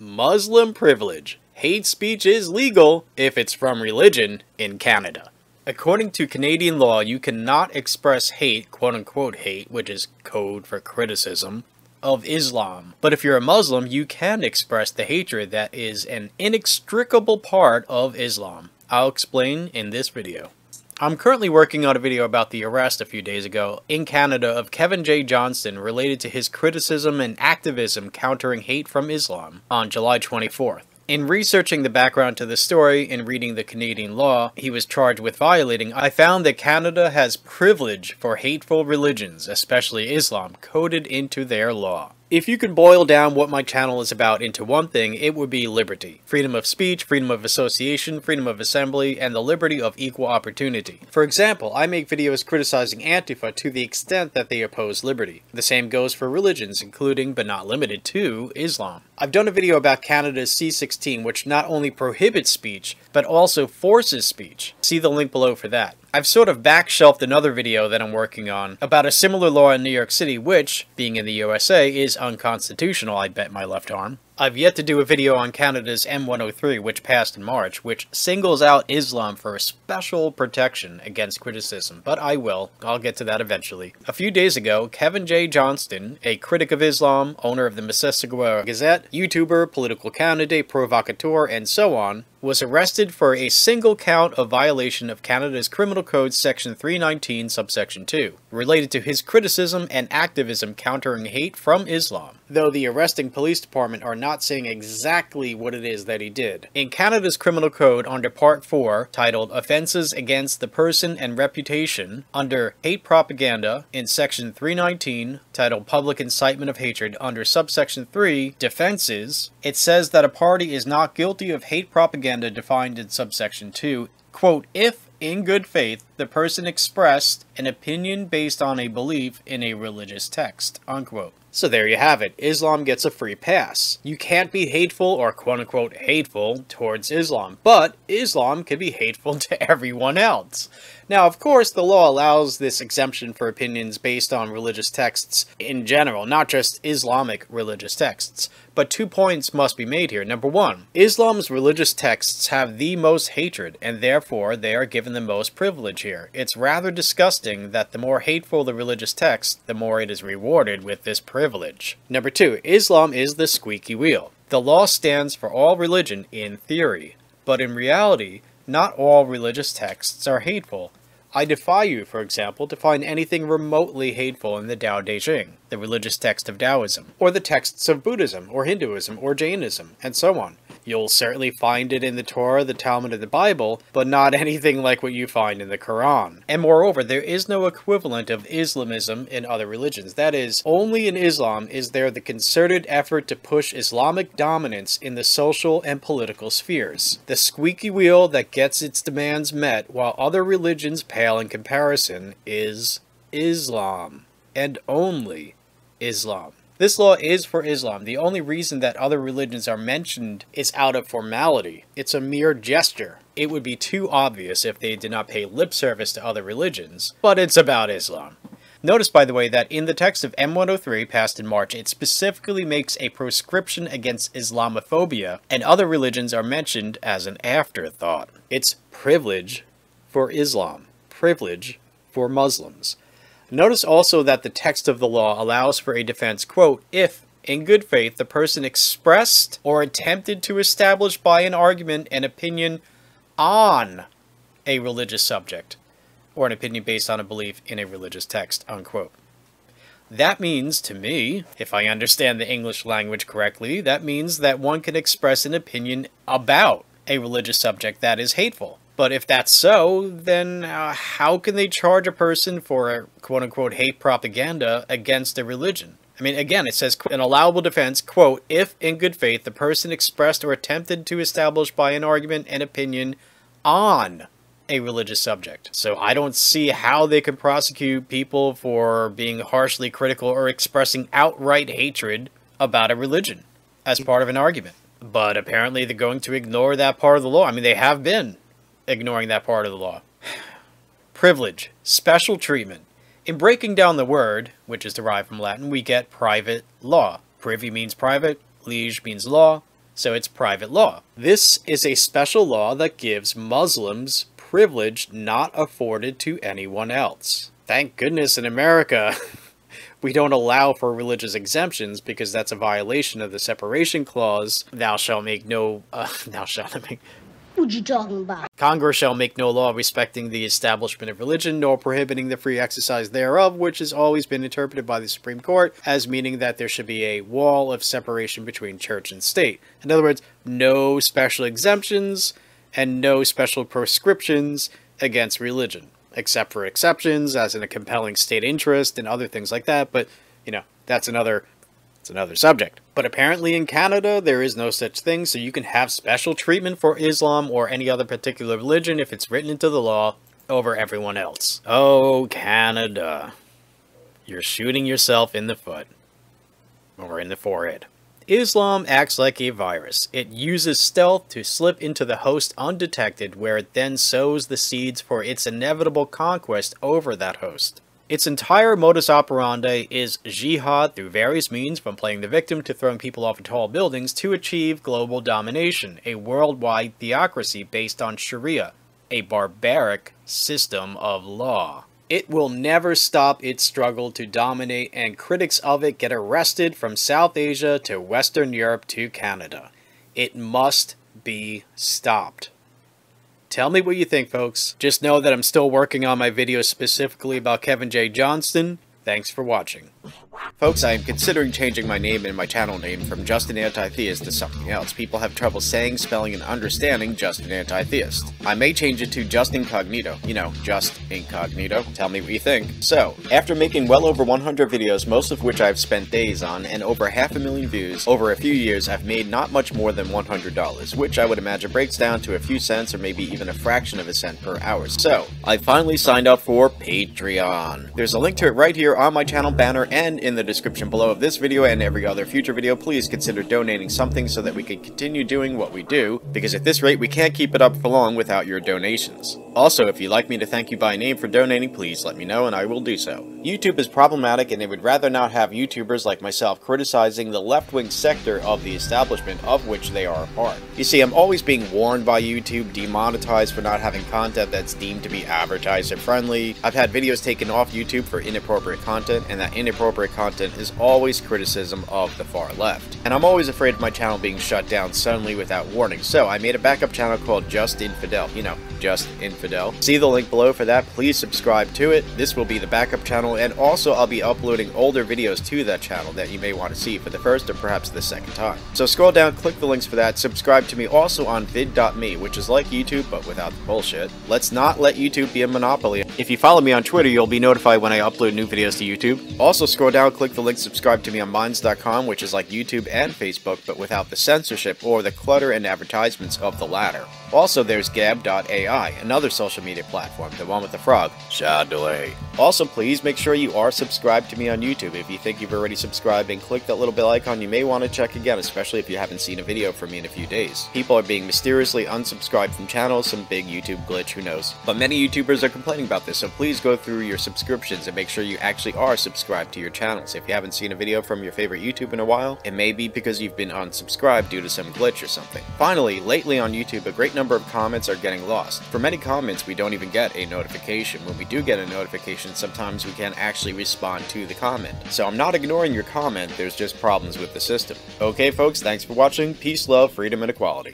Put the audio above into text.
Muslim privilege. Hate speech is legal if it's from religion in Canada. According to Canadian law, you cannot express hate, quote-unquote hate, which is code for criticism, of Islam. But if you're a Muslim, you can express the hatred that is an inextricable part of Islam. I'll explain in this video. I'm currently working on a video about the arrest a few days ago in Canada of Kevin J. Johnston related to his criticism and activism countering hate from Islam on July 24th. In researching the background to the story and reading the Canadian law he was charged with violating, I found that Canada has privilege for hateful religions, especially Islam, coded into their law. If you could boil down what my channel is about into one thing, it would be liberty. Freedom of speech, freedom of association, freedom of assembly, and the liberty of equal opportunity. For example, I make videos criticizing Antifa to the extent that they oppose liberty. The same goes for religions, including, but not limited to, Islam. I've done a video about Canada's C-16, which not only prohibits speech, but also forces speech. See the link below for that. I've sort of backshelved another video that I'm working on about a similar law in New York City which, being in the USA, is unconstitutional, I bet my left arm. I've yet to do a video on Canada's M103, which passed in March, which singles out Islam for a special protection against criticism, but I will. I'll get to that eventually. A few days ago, Kevin J. Johnston, a critic of Islam, owner of the Mississauga Gazette, YouTuber, political candidate, provocateur, and so on, was arrested for a single count of violation of Canada's Criminal Code Section 319, subsection 2, related to his criticism and activism countering hate from Islam, though the arresting police department are not saying exactly what it is that he did. In Canada's Criminal Code, under Part 4, titled Offences Against the Person and Reputation, under Hate Propaganda, in Section 319, titled Public Incitement of Hatred, under subsection 3, Defences, it says that a party is not guilty of hate propaganda defined in subsection 2, quote, if, in good faith, the person expressed an opinion based on a belief in a religious text, unquote. So there you have it. Islam gets a free pass. You can't be hateful or quote-unquote hateful towards Islam, but Islam can be hateful to everyone else. Now, of course, the law allows this exemption for opinions based on religious texts in general, not just Islamic religious texts. But 2 points must be made here. Number one, Islam's religious texts have the most hatred, and therefore they are given the most privilege here. It's rather disgusting that the more hateful the religious text, the more it is rewarded with this privilege. Number two, Islam is the squeaky wheel. The law stands for all religion in theory, but in reality, not all religious texts are hateful. I defy you, for example, to find anything remotely hateful in the Tao Te Ching, the religious text of Taoism, or the texts of Buddhism, or Hinduism, or Jainism, and so on. You'll certainly find it in the Torah, the Talmud, and the Bible, but not anything like what you find in the Quran. And moreover, there is no equivalent of Islamism in other religions. That is, only in Islam is there the concerted effort to push Islamic dominance in the social and political spheres. The squeaky wheel that gets its demands met while other religions pale in comparison is Islam, and only Islam. This law is for Islam. The only reason that other religions are mentioned is out of formality. It's a mere gesture. It would be too obvious if they did not pay lip service to other religions, but it's about Islam. Notice, by the way, that in the text of M103 passed in March, it specifically makes a proscription against Islamophobia, and other religions are mentioned as an afterthought. It's privilege for Islam, privilege for Muslims. Notice also that the text of the law allows for a defense, quote, if, in good faith, the person expressed or attempted to establish by an argument an opinion on a religious subject, or an opinion based on a belief in a religious text, unquote. That means, to me, if I understand the English language correctly, that means that one can express an opinion about a religious subject that is hateful. But if that's so, then how can they charge a person for quote-unquote hate propaganda against a religion? I mean, again, it says, an allowable defense, quote, if in good faith the person expressed or attempted to establish by an argument an opinion on a religious subject. So I don't see how they can prosecute people for being harshly critical or expressing outright hatred about a religion as part of an argument. But apparently they're going to ignore that part of the law. I mean, they have been ignoring that part of the law. Privilege, special treatment. In breaking down the word, which is derived from Latin, we get private law. Privy means private, liege means law, so it's private law. This is a special law that gives Muslims privilege not afforded to anyone else. Thank goodness in America we don't allow for religious exemptions, because that's a violation of the separation clause. Thou shalt make no, What you talking about? Congress shall make no law respecting the establishment of religion, nor prohibiting the free exercise thereof, which has always been interpreted by the Supreme Court as meaning that there should be a wall of separation between church and state. In other words, no special exemptions and no special proscriptions against religion, except for exceptions, as in a compelling state interest and other things like that, but, you know, that's another subject. But apparently in Canada, there is no such thing, so you can have special treatment for Islam or any other particular religion if it's written into the law over everyone else. Oh, Canada. You're shooting yourself in the foot. Or in the forehead. Islam acts like a virus. It uses stealth to slip into the host undetected, where it then sows the seeds for its inevitable conquest over that host. Its entire modus operandi is jihad through various means, from playing the victim to throwing people off of tall buildings, to achieve global domination, a worldwide theocracy based on Sharia, a barbaric system of law. It will never stop its struggle to dominate, and critics of it get arrested from South Asia to Western Europe to Canada. It must be stopped. Tell me what you think, folks. Just know that I'm still working on my video specifically about Kevin J. Johnston. Thanks for watching. Folks, I am considering changing my name and my channel name from Just an Anti-Theist to something else. People have trouble saying, spelling, and understanding Just an Anti-Theist. I may change it to Just Incognito. You know, Just Incognito. Tell me what you think. So, after making well over 100 videos, most of which I've spent days on, and over 500,000 views, over a few years I've made not much more than $100, which I would imagine breaks down to a few cents or maybe even a fraction of a cent per hour. So, I finally signed up for Patreon. There's a link to it right here on my channel banner and in the description below of this video and every other future video. Please consider donating something so that we can continue doing what we do, because at this rate we can't keep it up for long without your donations. Also, if you'd like me to thank you by name for donating, please let me know and I will do so. YouTube is problematic, and they would rather not have YouTubers like myself criticizing the left-wing sector of the establishment of which they are a part. You see, I'm always being warned by YouTube, demonetized for not having content that's deemed to be advertiser friendly. I've had videos taken off YouTube for inappropriate content, and that inappropriate content is always criticism of the far left. And I'm always afraid of my channel being shut down suddenly without warning, so I made a backup channel called Just Infidel. You know, Just Infidel. See the link below for that. Please subscribe to it. This will be the backup channel, and also I'll be uploading older videos to that channel that you may want to see for the first or perhaps the second time. So scroll down, click the links for that, subscribe to me also on vid.me, which is like YouTube but without the bullshit. Let's not let YouTube be a monopoly. If you follow me on Twitter, you'll be notified when I upload new videos to YouTube. Also scroll down, click the link, subscribe to me on minds.com, which is like YouTube and Facebook but without the censorship or the clutter and advertisements of the latter. Also, there's Gab.ai, another social media platform, the one with the frog. Chardonnay. Also, please make sure you are subscribed to me on YouTube. If you think you've already subscribed and click that little bell icon, you may want to check again, especially if you haven't seen a video from me in a few days. People are being mysteriously unsubscribed from channels, some big YouTube glitch, who knows. But many YouTubers are complaining about this, so please go through your subscriptions and make sure you actually are subscribed to your channels. If you haven't seen a video from your favorite YouTube in a while, it may be because you've been unsubscribed due to some glitch or something. Finally, lately on YouTube, a great number of comments are getting lost. For many comments, we don't even get a notification. When we do get a notification, sometimes we can't actually respond to the comment. So I'm not ignoring your comment, there's just problems with the system. Okay folks, thanks for watching. Peace, love, freedom, and equality.